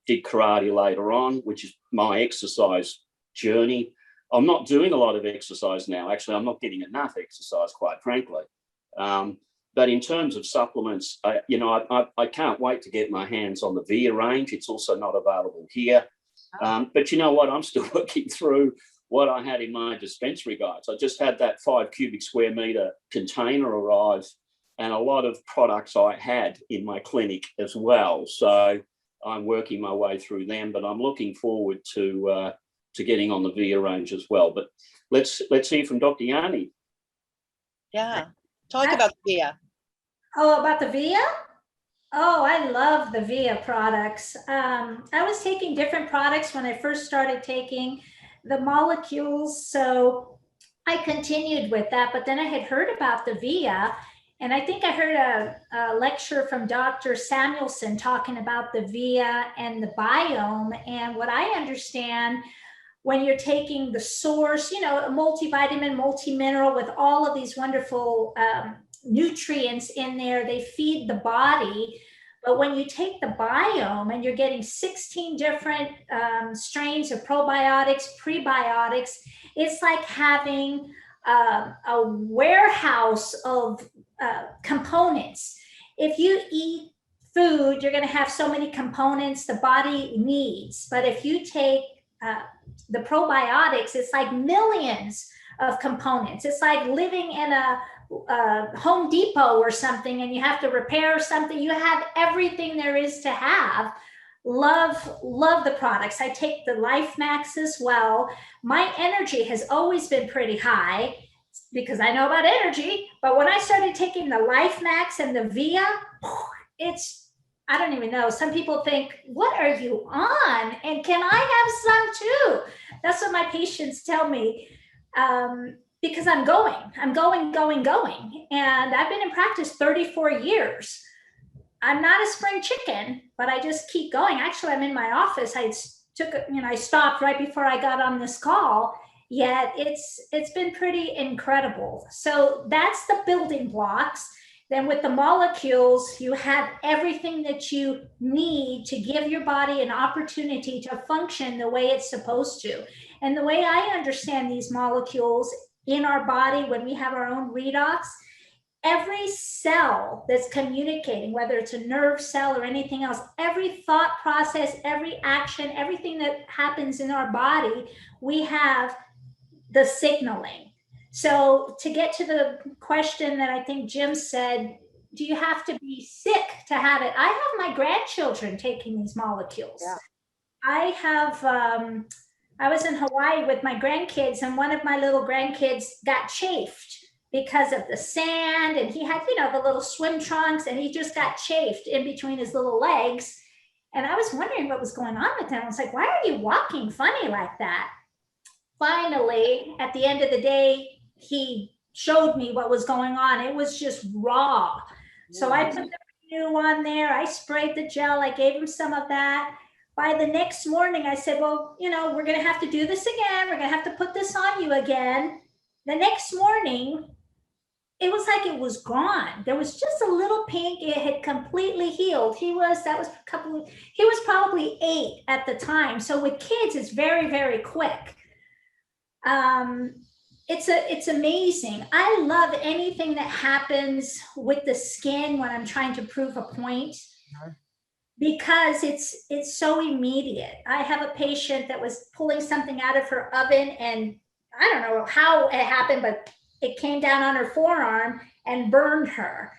did karate later on, which is my exercise journey. I'm not doing a lot of exercise now. Actually, I'm not getting enough exercise, quite frankly. But in terms of supplements, you know, I can't wait to get my hands on the VIA range. It's also not available here. But you know what? I'm still working through what I had in my dispensary guides. I just had that 5 cubic square meter container arrive, and a lot of products I had in my clinic as well. So I'm working my way through them, but I'm looking forward to getting on the VIA range as well. But let's hear from Dr. Yani. Yeah, talk about the VIA. Oh, about the VIA? Oh, I love the VIA products. I was taking different products when I first started taking the molecules, so I continued with that, but then I had heard about the VIA, and I think I heard a lecture from Dr. Samuelson talking about the VIA and the biome. And what I understand, when you're taking the source, you know, a multivitamin, multi-mineral with all of these wonderful nutrients in there, they feed the body. But when you take the biome and you're getting 16 different strains of probiotics, prebiotics, it's like having a warehouse of components. If you eat food, you're going to have so many components the body needs. But if you take the probiotics, it's like millions of components. It's like living in a Home Depot or something, and you have to repair something. You have everything there is to have. Love the products. I take the Life Max as well. My energy has always been pretty high because I know about energy, but when I started taking the Life Max and the VIA, I don't even know. Some people think, what are you on? And can I have some too? That's what my patients tell me. Because I'm going. And I've been in practice 34 years. I'm not a spring chicken, but I just keep going. Actually, I'm in my office. I stopped right before I got on this call, yet it's been pretty incredible. So that's the building blocks. Then with the molecules, you have everything that you need to give your body an opportunity to function the way it's supposed to. And the way I understand these molecules in our body, when we have our own redox, every cell that's communicating, whether it's a nerve cell or anything else, every thought process, every action, everything that happens in our body, we have the signaling. So to get to the question that I think Jim said, do you have to be sick to have it? I have my grandchildren taking these molecules. Yeah. I was in Hawaii with my grandkids, and one of my little grandkids got chafed because of the sand, and he had, the little swim trunks, and he just got chafed in between his little legs. And I was wondering what was going on with him. I was like, why are you walking funny like that? Finally, at the end of the day, he showed me what was going on. It was just raw. So I put the renew on there. I sprayed the gel. I gave him some of that. By the next morning, I said, well, we're going to have to do this again. We're going to have to put this on you again. The next morning, it was like it was gone. There was just a little pink. It had completely healed. He was probably 8 at the time. So with kids, it's very, very quick. It's amazing. I love anything that happens with the skin when I'm trying to prove a point, because it's so immediate. I have a patient that was pulling something out of her oven, and I don't know how it happened, but it came down on her forearm and burned her.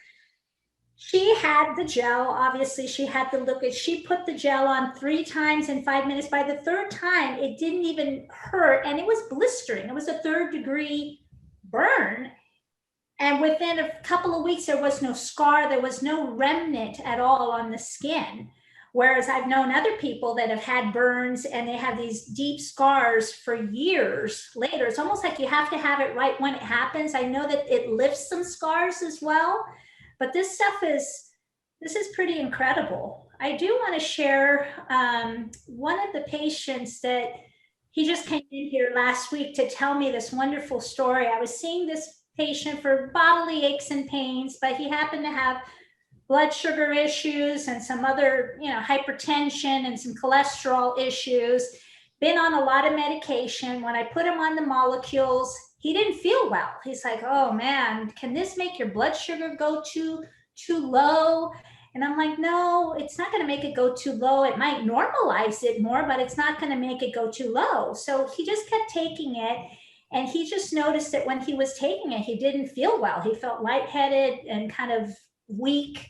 She had the gel, obviously she had the liquid. She put the gel on 3 times in 5 minutes. By the 3rd time, it didn't even hurt, and it was blistering. It was a 3rd degree burn. And within a couple of weeks, there was no scar, there was no remnant at all on the skin. Whereas I've known other people that have had burns and they have these deep scars for years later. It's almost like you have to have it right when it happens. I know that it lifts some scars as well, but this is pretty incredible. I do want to share one of the patients that he just came in here last week to tell me this wonderful story. I was seeing this patient for bodily aches and pains, but he happened to have blood sugar issues and some other, hypertension and some cholesterol issues, been on a lot of medication. When I put him on the molecules, he didn't feel well. He's like, oh man, can this make your blood sugar go too low? And I'm like, no, it's not going to make it go too low. It might normalize it more, but it's not going to make it go too low. So he just kept taking it. And he just noticed that when he was taking it, he didn't feel well. He felt lightheaded and kind of weak.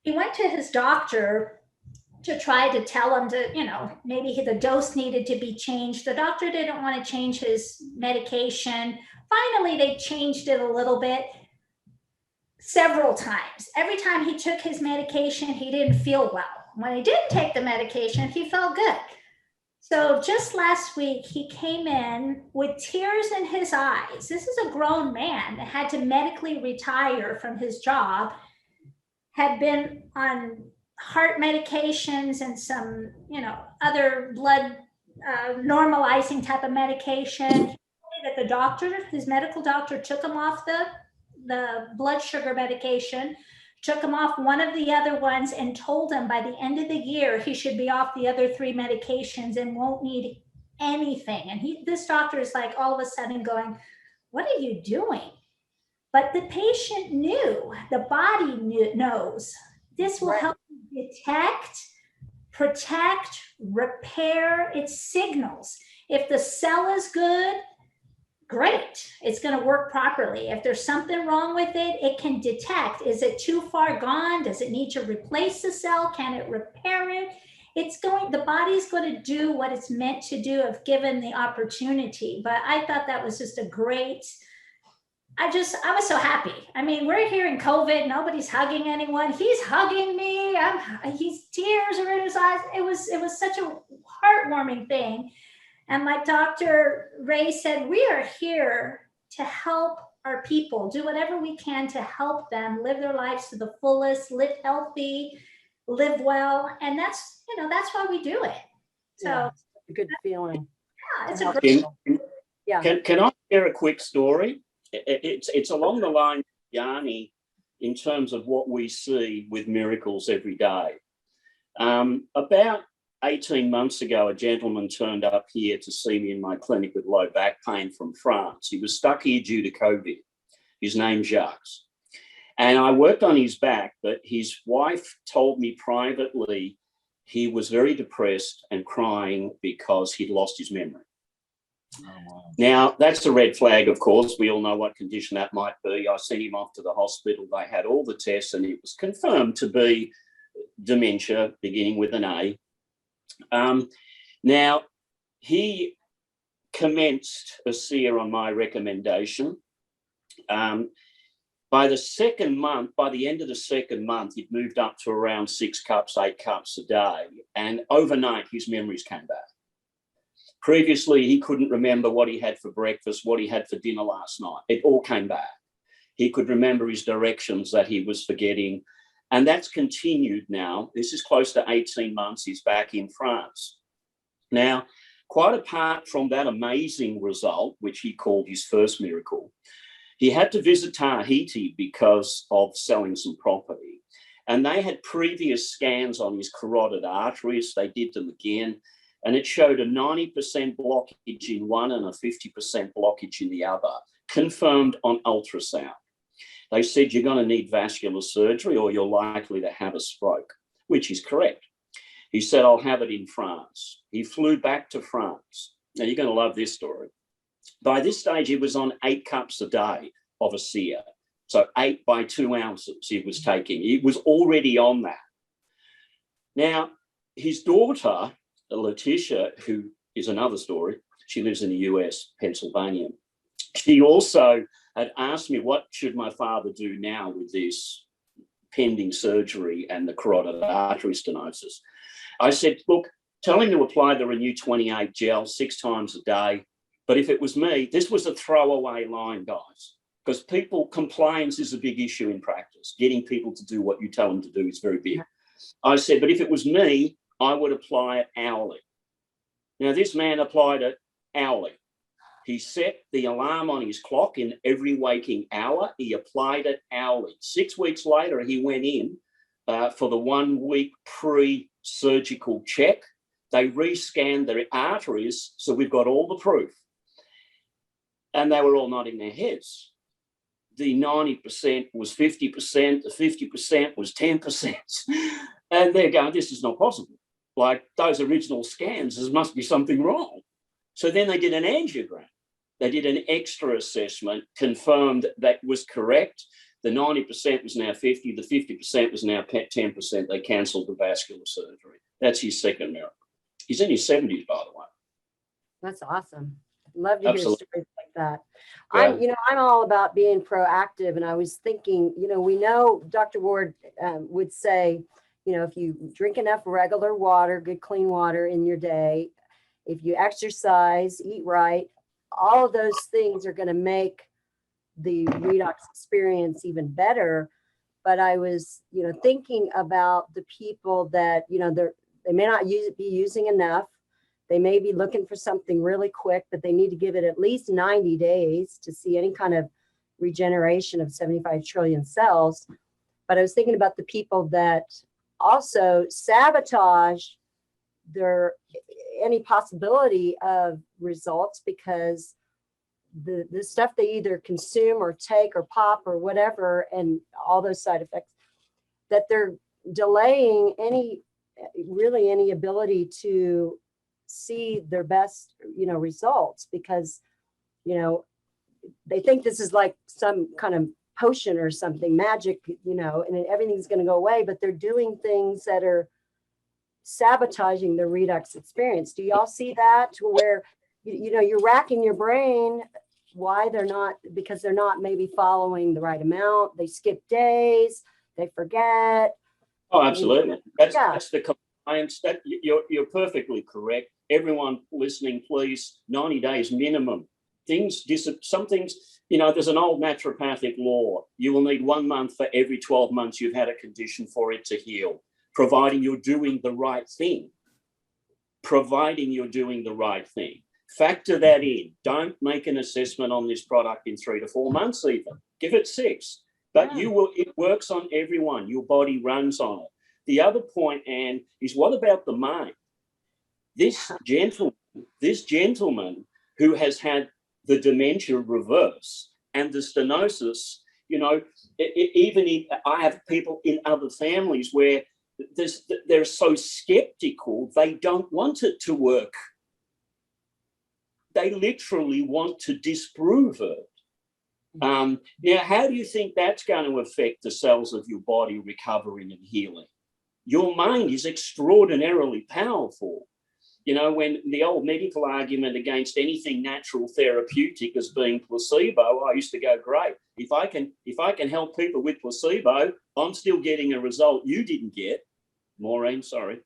He went to his doctor to try to tell him to, maybe the dose needed to be changed. The doctor didn't want to change his medication. Finally, they changed it a little bit several times. Every time he took his medication, he didn't feel well. When he didn't take the medication, he felt good. So just last week, he came in with tears in his eyes. This is a grown man that had to medically retire from his job, had been on heart medications and some, other blood normalizing type of medication. That the doctor, his medical doctor, took him off the blood sugar medication, took him off one of the other ones, and told him by the end of the year he should be off the other 3 medications and won't need anything. And this doctor is like all of a sudden going, what are you doing? But the patient knew, the body knows. This will help you detect, protect, repair its signals. If the cell is good, great, it's going to work properly. If there's something wrong with it, it can detect. Is it too far gone? Does it need to replace the cell? Can it repair it? The body's going to do what it's meant to do if given the opportunity. But I thought that was just a great, I was so happy. I mean, we're here in COVID, nobody's hugging anyone. He's hugging me. Tears are in his eyes. It was such a heartwarming thing. And like Dr. Ray said, we are here to help our people, do whatever we can to help them live their lives to the fullest, live healthy, live well. And that's why we do it. So Yeah, a good feeling. Yeah, it's a great. Yeah. Can I share a quick story? It's along the line, Yani, in terms of what we see with miracles every day. About 18 months ago, a gentleman turned up here to see me in my clinic with low back pain from France. He was stuck here due to COVID. His name's Jacques. And I worked on his back, but his wife told me privately he was very depressed and crying because he'd lost his memory. Oh, wow. Now, that's a red flag, of course. We all know what condition that might be. I sent him off to the hospital. They had all the tests and it was confirmed to be dementia beginning with an A. Now, he commenced Asea on my recommendation. By the end of the second month, he'd moved up to around 6 cups, 8 cups a day. And overnight, his memories came back. Previously, he couldn't remember what he had for breakfast, what he had for dinner last night. It all came back. He could remember his directions that he was forgetting. And that's continued now. This is close to 18 months. He's back in France. Now, quite apart from that amazing result, which he called his first miracle, he had to visit Tahiti because of selling some property. And they had previous scans on his carotid arteries. They did them again. And it showed a 90% blockage in one and a 50% blockage in the other, confirmed on ultrasound. They said, you're going to need vascular surgery or you're likely to have a stroke, which is correct. He said, I'll have it in France. He flew back to France. Now, you're going to love this story. By this stage, he was on 8 cups a day of Asea. So 8 by 2 ounces he was taking. He was already on that. Now, his daughter, Letitia, who is another story, she lives in the US, Pennsylvania. She also had asked me, what should my father do now with this pending surgery and the carotid artery stenosis? I said, look, tell him to apply the Renew 28 gel 6 times a day. But if it was me, this was a throwaway line, guys, because compliance is a big issue in practice. Getting people to do what you tell them to do is very big. I said, but if it was me, I would apply it hourly. Now, this man applied it hourly. He set the alarm on his clock in every waking hour. He applied it hourly. 6 weeks later, he went in for the 1 week pre-surgical check. They rescanned their arteries, so we've got all the proof. And they were all nodding their heads. The 90% was 50%, the 50% was 10%. And they're going, this is not possible. Like those original scans, there must be something wrong. So then they did an angiogram. They did an extra assessment, confirmed that was correct. The 90% was now 50, the 50% was now 10%. They cancelled the vascular surgery. That's his second miracle. He's in his 70s, by the way. That's awesome. Love to Absolutely. hear stories like that. Yeah. I'm all about being proactive, and I was thinking, we know Dr. Ward would say, if you drink enough regular water, good clean water in your day, if you exercise, eat right, all of those things are going to make the redox experience even better. But I was, thinking about the people that, they may not be using enough. They may be looking for something really quick, but they need to give it at least 90 days to see any kind of regeneration of 75 trillion cells. But I was thinking about the people that also sabotage any possibility of results because the stuff they either consume or take or pop or whatever, and all those side effects, that they're delaying any ability to see their best, results because, they think this is like some kind of potion or something magic, and everything's going to go away, but they're doing things that are sabotaging the redox experience. Do y'all see that to where, you're racking your brain why they're not, because they're not maybe following the right amount. They skip days, they forget. Oh, absolutely. That's the compliance. That you're perfectly correct. Everyone listening, please, 90 days minimum. Some things, there's an old naturopathic law. You will need 1 month for every 12 months you've had a condition for it to heal, providing you're doing the right thing. Factor that in. Don't make an assessment on this product in 3 to 4 months even. Give it 6. But it works on everyone. Your body runs on it. The other point, Anne, is what about the mind? This gentleman who has had the dementia reverse and the stenosis, I have people in other families where they're so skeptical, they don't want it to work. They literally want to disprove it. Now, how do you think that's going to affect the cells of your body recovering and healing? Your mind is extraordinarily powerful. When the old medical argument against anything natural therapeutic as being placebo, I used to go, great. If I can help people with placebo, I'm still getting a result you didn't get. Maureen, sorry.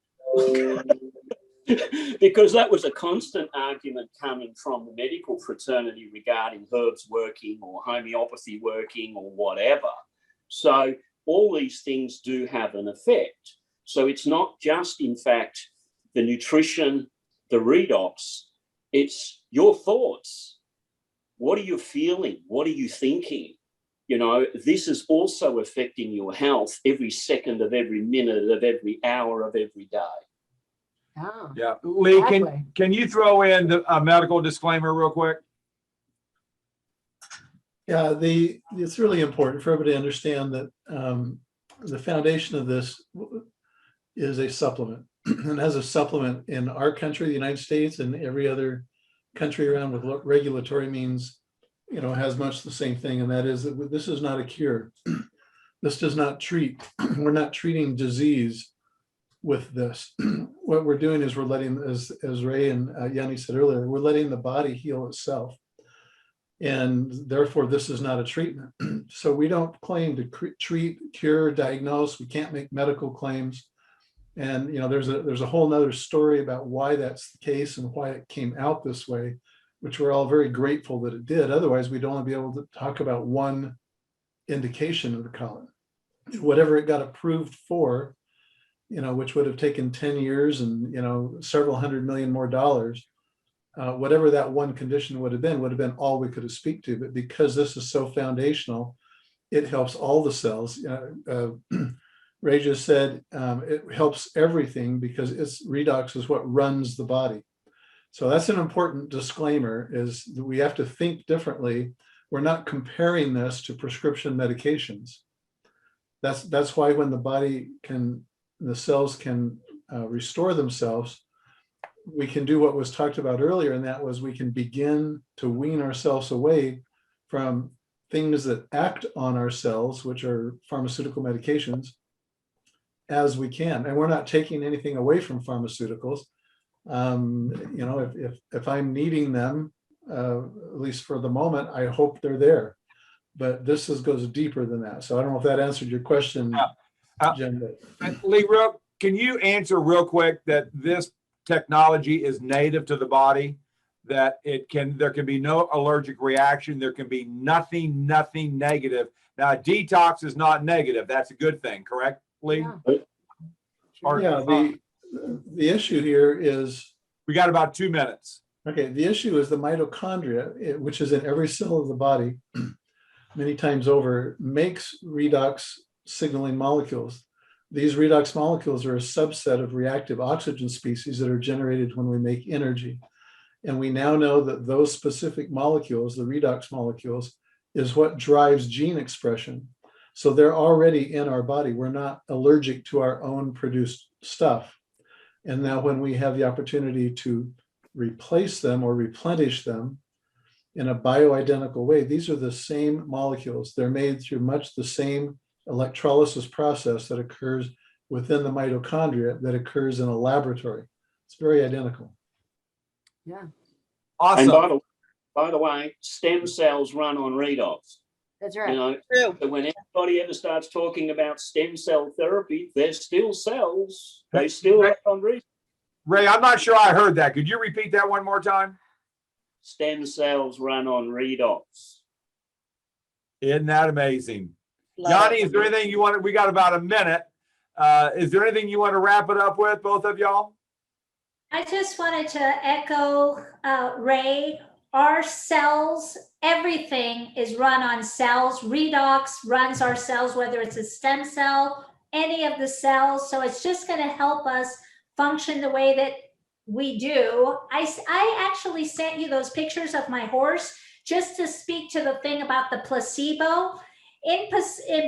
Because that was a constant argument coming from the medical fraternity regarding herbs working or homeopathy working or whatever. So all these things do have an effect. So it's not just, in fact, the nutrition, the redox, it's your thoughts. What are you feeling? What are you thinking? This is also affecting your health every second of every minute of every hour of every day. Oh, Yeah. Lee, exactly. can you throw in a medical disclaimer real quick? Yeah, it's really important for everybody to understand that the foundation of this is a supplement. And as a supplement in our country, the United States, and every other country around with regulatory means, has much the same thing. And that is that this is not a cure. This does not treat. We're not treating disease with this. What we're doing is we're letting, as Ray and Yani said earlier, we're letting the body heal itself. and therefore this is not a treatment. So we don't claim to treat, cure, diagnose. We can't make medical claims. And there's a whole nother story about why that's the case and why it came out this way, which we're all very grateful that it did. Otherwise, we'd only be able to talk about one indication of the colon. Whatever it got approved for, which would have taken 10 years and several $100 million more dollars. Whatever that one condition would have been all we could have speak to. But because this is so foundational, it helps all the cells. Ray just said it helps everything because redox is what runs the body. So that's an important disclaimer, is that we have to think differently. We're not comparing this to prescription medications. That's why when the cells can restore themselves, we can do what was talked about earlier, and that was we can begin to wean ourselves away from things that act on our cells, which are pharmaceutical medications, as we can. And we're not taking anything away from pharmaceuticals. If I'm needing them, at least for the moment, I hope they're there. But this goes deeper than that. So I don't know if that answered your question, Jim. Lee, can you answer real quick that this technology is native to the body, that there can be no allergic reaction, there can be nothing negative. Now, detox is not negative. That's a good thing, correct, Lee? Yeah. The issue here is, we got about 2 minutes. Okay, the issue is the mitochondria, which is in every cell of the body, many times over, makes redox signaling molecules. These redox molecules are a subset of reactive oxygen species that are generated when we make energy. And we now know that those specific molecules, the redox molecules, is what drives gene expression. So they're already in our body. We're not allergic to our own produced stuff. And now when we have the opportunity to replace them or replenish them in a bioidentical way, these are the same molecules. They're made through much the same electrolysis process that occurs within the mitochondria that occurs in a laboratory. It's very identical. Yeah. Awesome. And by the way, stem cells run on redox. That's right. True. So when anybody ever starts talking about stem cell therapy, they're still cells. They still run on redox. Ray, I'm not sure I heard that. Could you repeat that one more time? Stem cells run on redox. Isn't that amazing? Love Yanni, it. is there anything you want? We got about a minute. Is there anything you want to wrap it up with, both of y'all? I just wanted to echo Ray. Our cells, everything is run on cells. Redox runs our cells, whether it's a stem cell, any of the cells. So it's just going to help us function the way that we do. I actually sent you those pictures of my horse just to speak to the thing about the placebo. In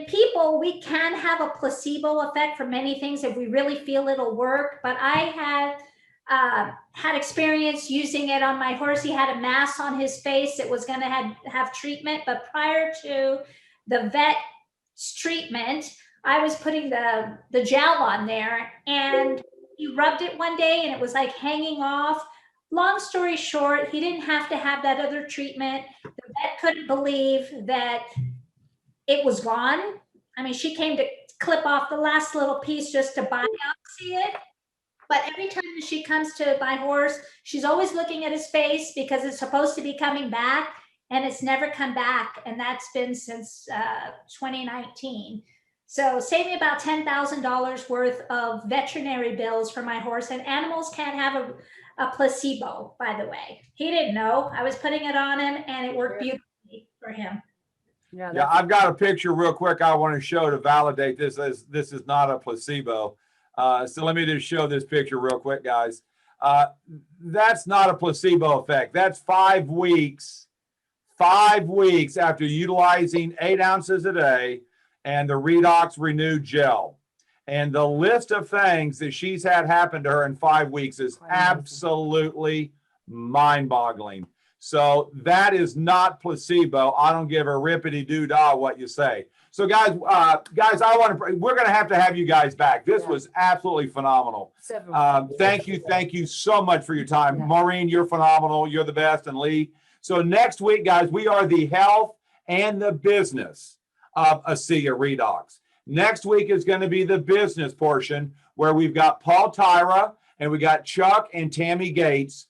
people, we can have a placebo effect for many things if we really feel it'll work. But I had experience using it on my horse. He had a mass on his face. It was going to have treatment. But prior to the vet's treatment, I was putting the gel on there, and he rubbed it one day and it was like hanging off. Long story short, he didn't have to have that other treatment. The vet couldn't believe that it was gone. I mean, she came to clip off the last little piece just to biopsy it. But every time that she comes to my horse, she's always looking at his face because it's supposed to be coming back, and it's never come back. And that's been since 2019. So save me about $10,000 worth of veterinary bills for my horse. And animals can't have a placebo, by the way. He didn't know. I was putting it on him, and it worked beautifully for him. Yeah, I've got a picture real quick I want to show to validate this as this is not a placebo. So let me just show this picture real quick, guys. That's not a placebo effect. That's 5 weeks. 5 weeks after utilizing 8 ounces a day and the Redox Renew gel. And the list of things that she's had happen to her in 5 weeks is absolutely mind-boggling. So that is not placebo. I don't give a rippity-doo-dah what you say. So guys, we're going to have you guys back. This was absolutely phenomenal. Thank you so much for your time. Maureen, you're phenomenal. You're the best. And Lee. So next week, guys, we are the health and the business of Asea Redox. Next week is going to be the business portion where we've got Paul Tyra and we got Chuck and Tammy Gates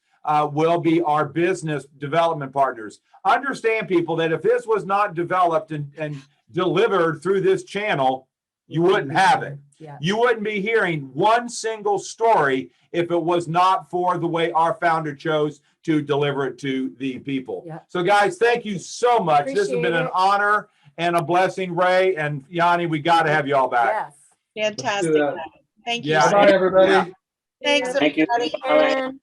will be our business development partners. Understand, people, that if this was not developed and delivered through this channel, you wouldn't have it. Yeah. You wouldn't be hearing one single story if it was not for the way our founder chose to deliver it to the people. Yeah. So guys, thank you so much. This has been Appreciate an it. honor and a blessing, Ray and Yanni. We got to have you all back. Yes. Let's do Fantastic. that. Thank you. Yeah. Bye, everybody. Yeah. Thanks, Thank you. everybody. Bye. And